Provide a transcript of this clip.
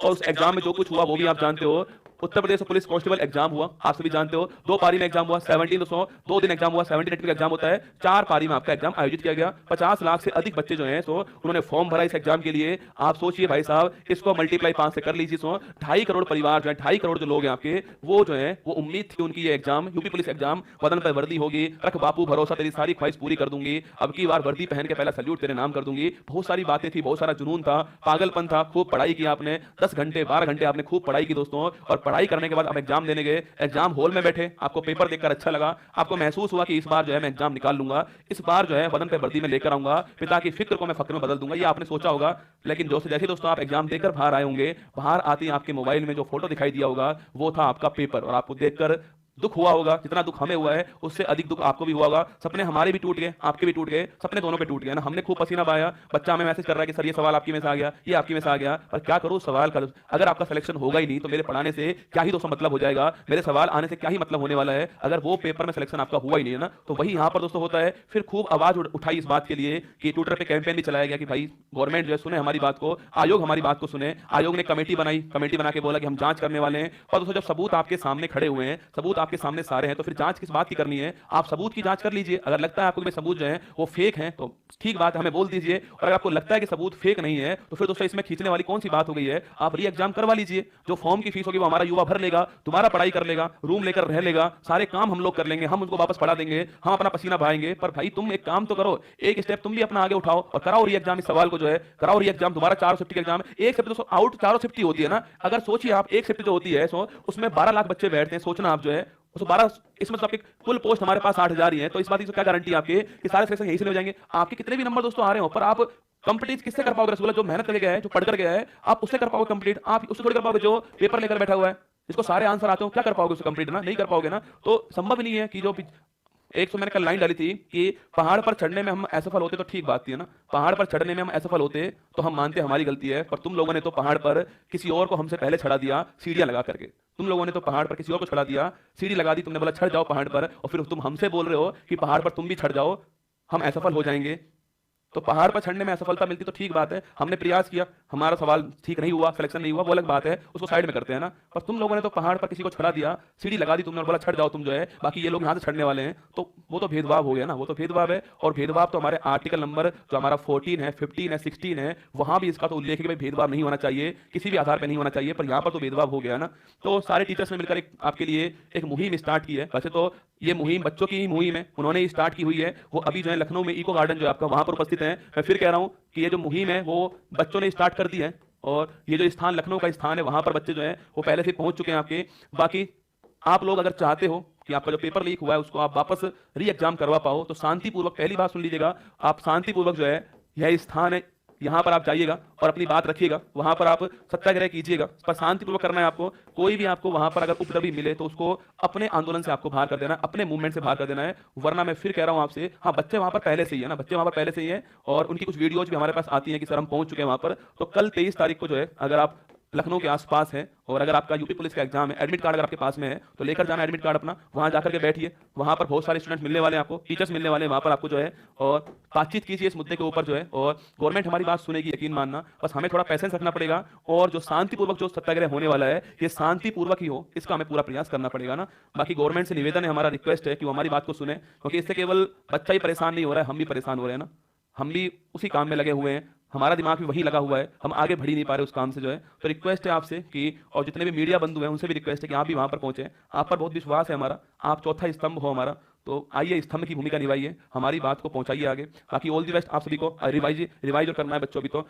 और उस एग्जाम में जो कुछ हुआ वो भी आप जानते हो। Uttar Pradesh police constable exam हुआ, आप सभी जानते हो, 2 पारी में एग्जाम हुआ, 17 दोस्तों, 2 दिन एग्जाम हुआ, 17 एग्जाम होता है, 4 पारी में आपका एग्जाम आयोजित किया गया। 50 लाख से अधिक बच्चे जो हैं सो उन्होंने फॉर्म भरा इस एग्जाम के लिए। आप सोचिए भाई साहब, इसको मल्टीप्लाई 5 से कर लीजिए, सो 2.5 करोड़ परिवार जो है, 2.5 करोड़ जो लोग हैं आपके, वो जो है वो उम्मीद थी उनकी ये एग्जाम, यूपी पुलिस एग्जाम, बदन पर वर्दी होगी, रख बापू भरोसा, तेरी सारी ख्वाहिश पूरी कर दूंगी, अब की बार वर्दी पहन के पहला सल्यूट तेरे नाम कर दूंगी। बहुत सारी बातें थी, बहुत सारा जुनून था, पागलपन था, खूब पढ़ाई की आपने, 10 घंटे 12 घंटे आपने खूब पढ़ाई की दोस्तों। और पढ़ाई करने के बाद अब एग्जाम देने गए, एग्जाम हॉल में बैठे, आपको पेपर देखकर अच्छा लगा, आपको महसूस हुआ कि इस बार जो है मैं एग्जाम निकाल लूंगा, इस बार जो है बदन पे वर्दी में लेकर आऊंगा, पिता की फिक्र को मैं फक्र में बदल दूंगा, ये आपने सोचा होगा। लेकिन जैसे दोस्तों आप एग्जाम देकर बाहर आए होंगे, बाहर आते ही आपके मोबाइल में जो फोटो दिखाई दिया होगा वो था आपका पेपर, और आपको देखकर दुख हुआ होगा, जितना दुख हमें हुआ है उससे अधिक दुख आपको भी हुआ होगा। सपने हमारे भी टूट गए, आपके भी टूट गए, सपने दोनों पे टूट गए ना। हमने खूब पसीना बहाया, बच्चा हमें मैसेज कर रहा है कि सर ये सवाल आपकी में से आ गया, ये आपकी में से आ गया, पर क्या करूं सवाल का, अगर आपका सिलेक्शन होगा ही नहीं तो मेरे पढ़ाने से क्या ही दोस्तों मतलब हो जाएगा, मेरे सवाल आने से क्या ही मतलब होने वाला है, अगर वो पेपर में सिलेक्शन आपका हुआ ही नहीं है ना। तो वही यहां पर दोस्तों होता है। फिर खूब आवाज उठाई इस बात के लिए कि ट्विटर पे कैंपेन भी चलाया गया कि भाई गवर्नमेंट जो है सुने हमारी बात को, आयोग हमारी बात को सुने। आयोग ने कमेटी बनाई, कमेटी बना के बोला कि हम जांच करने वाले हैं। और दोस्तों जब सबूत आपके सामने खड़े हुए हैं, सबूत आपके सामने सारे हैं, तो फिर जांच किस बात की करनी है? आप सबूत की जांच कर लीजिए। अगर लगता है आपको कि सबूत जो है वो फेक है तो ठीक बात है, हमें बोल दीजिए। और अगर आपको लगता है कि सबूत फेक नहीं है तो फिर दोस्तों इसमें खींचने वाली कौन सी बात हो गई है? आप री एग्जाम करवा लीजिए, जो फॉर्म की फीस होगी वो हमारा युवा भर लेगा, दोबारा पढ़ाई कर लेगा, रूम लेकर रह लेगा, सारे काम हम लोग कर लेंगे, हम उनको वापस पढ़ा देंगे, हम अपना पसीना बहाएंगे। पर भाई तुम एक काम तो करो, एक स्टेप तुम भी अपना आगे उठाओ और कराओ री एग्जाम। इस सवाल को जो है कराओ री एग्जाम, दोबारा 4 शिफ्ट के एग्जाम, एक शिफ्ट दोस्तों आउट 4 शिफ्ट की होती है ना। अगर सोचिए आप एक शिफ्ट जो होती है सो उसमें 12 लाख बच्चे बैठते हैं, सोचना आप जो है उसको 12, इसमें तो आपके कुल पोस्ट हमारे पास 8,000 ही है, तो इस बात की तो क्या गारंटी है आपके कि सारे सिलेक्शन यहीं से हो जाएंगे? आपके कितने भी नंबर दोस्तों आ रहे हो पर आप कंप्लीट किससे कर पाओगे? रसगुल्ला जो मेहनत करके गया है, जो पढ़कर गया है, आप उससे कर पाओगे कंप्लीट? आप उससे थोड़ी कर पाओगे जो पेपर लेकर बैठा हुआ है, इसको सारे आंसर आते हो, क्या कर पाओगे उससे कंप्लीट? ना नहीं कर पाओगे ना। तो संभव नहीं है कि जो एक मैंने कल लाइन डाली थी कि पहाड़ पर चढ़ने में हम असफल होते तो ठीक बात थी ना, पहाड़ पर चढ़ने में हम असफल होते तो हम मानते हमारी गलती है, पर तुम लोगों ने तो पहाड़ पर किसी और को हमसे पहले चढ़ा दिया सीढ़ियां लगा करके। तुम लोगों ने तो पहाड़ पर किसी और को चढ़ा दिया, सीढ़ी लगा दी, तुमने बोला चढ़ जाओ पहाड़ पर, और फिर तुम हमसे बोल रहे हो कि पहाड़ पर तुम भी चढ़ जाओ, हम असफल हो जाएंगे। तो पहाड़ पर चढ़ने में असफलता मिलती तो ठीक बात है, हमने प्रयास किया, हमारा सवाल ठीक नहीं हुआ, सिलेक्शन नहीं हुआ, वो अलग बात है, उसको साइड में करते हैं ना। पर तुम लोगों ने तो पहाड़ पर किसी को चढ़ा दिया, सीढ़ी लगा दी तुमने और बोला चढ़ जाओ तुम जो है, बाकी ये लोग यहाँ से चढ़ने वाले हैं, तो वो तो भेदभाव हो गया ना, वो तो भेदभाव है। और भेदभाव तो हमारे आर्टिकल नंबर जो हमारा 14 है, 15 है, 16 है, वहां भी इसका तो उल्लेख है कि भाई भेदभाव नहीं होना चाहिए, किसी भी आधार पर नहीं होना चाहिए, पर यहाँ पर तो भेदभाव हो गया ना। तो सारे टीचर्स ने मिलकर एक आपके लिए एक मुहिम स्टार्ट की है। वैसे तो ये मुहिम बच्चों की ही मुहिम है, उन्होंने ही स्टार्ट की हुई है, वो अभी जो है लखनऊ में इको गार्डन जो है आपका वहां पर उपस्थित है। मैं फिर कह रहा हूं कि ये जो मुहिम है वो बच्चों ने स्टार्ट कर दी है, और ये जो स्थान लखनऊ का स्थान है वहां पर बच्चे जो है वो पहले से पहुंच चुके हैं आपके। बाकी आप लोग अगर चाहते हो कि आपका जो पेपर लीक हुआ है उसको आप वापस री एग्जाम करवा पाओ तो शांतिपूर्वक, पहली बात सुन लीजिएगा, आप शांतिपूर्वक जो है यह स्थान है, यहां पर आप जाइएगा और अपनी बात रखिएगा, वहां पर आप सत्याग्रह कीजिएगा, पर शांतिपूर्वक करना है आपको। कोई भी आपको वहां पर अगर उपद्रवी मिले तो उसको अपने आंदोलन से आपको बाहर कर देना है, अपने मूवमेंट से बाहर कर देना है, वरना मैं फिर कह रहा हूं आपसे, हाँ बच्चे वहां पर पहले से ही है ना, बच्चे वहां पर पहले से ही है, और उनकी कुछ वीडियोज भी हमारे पास आती है कि सर हम पहुंच चुके हैं वहां पर। तो कल 23 तारीख को जो है अगर आप लखनऊ के आसपास है और अगर आपका यूपी पुलिस का एग्जाम है, एडमिट कार्ड अगर आपके पास में है तो लेकर जाना एडमिट कार्ड अपना, वहां जाकर के बैठिए, वहां पर बहुत सारे स्टूडेंट्स मिलने वाले हैं आपको, टीचर्स मिलने वाले हैं वहां पर आपको जो है, और बातचीत कीजिए इस मुद्दे के ऊपर जो है, और गवर्नमेंट हमारी बात सुनेगी, यकीन मानना। बस हमें थोड़ा पैसेंस रखना पड़ेगा, और जो शांतिपूर्वक जो सत्याग्रह होने वाला है ये शांतिपूर्वक ही हो, इसका हमें पूरा प्रयास करना पड़ेगा ना। बाकी गवर्नमेंट से निवेदन है, हमारा रिक्वेस्ट है कि वो हमारी बात को सुने, क्योंकि इससे केवल बच्चा ही परेशान नहीं हो रहा है, हम भी परेशान हो रहे हैं ना, हम भी उसी काम में लगे हुए हैं, हमारा दिमाग भी वही लगा हुआ है, हम आगे बढ़ ही नहीं पा रहे उस काम से जो है। तो रिक्वेस्ट है आपसे कि, और जितने भी मीडिया बंधु हैं उनसे भी रिक्वेस्ट है कि आप भी वहां पर पहुंचे, आप पर बहुत विश्वास है हमारा, आप चौथा स्तंभ हो हमारा, तो आइए स्तंभ की भूमिका निभाइए, हमारी बात को पहुंचाइए आगे। बाकी ऑल दी बेस्ट आप सभी को। रिवाइज और करना है बच्चों भी तो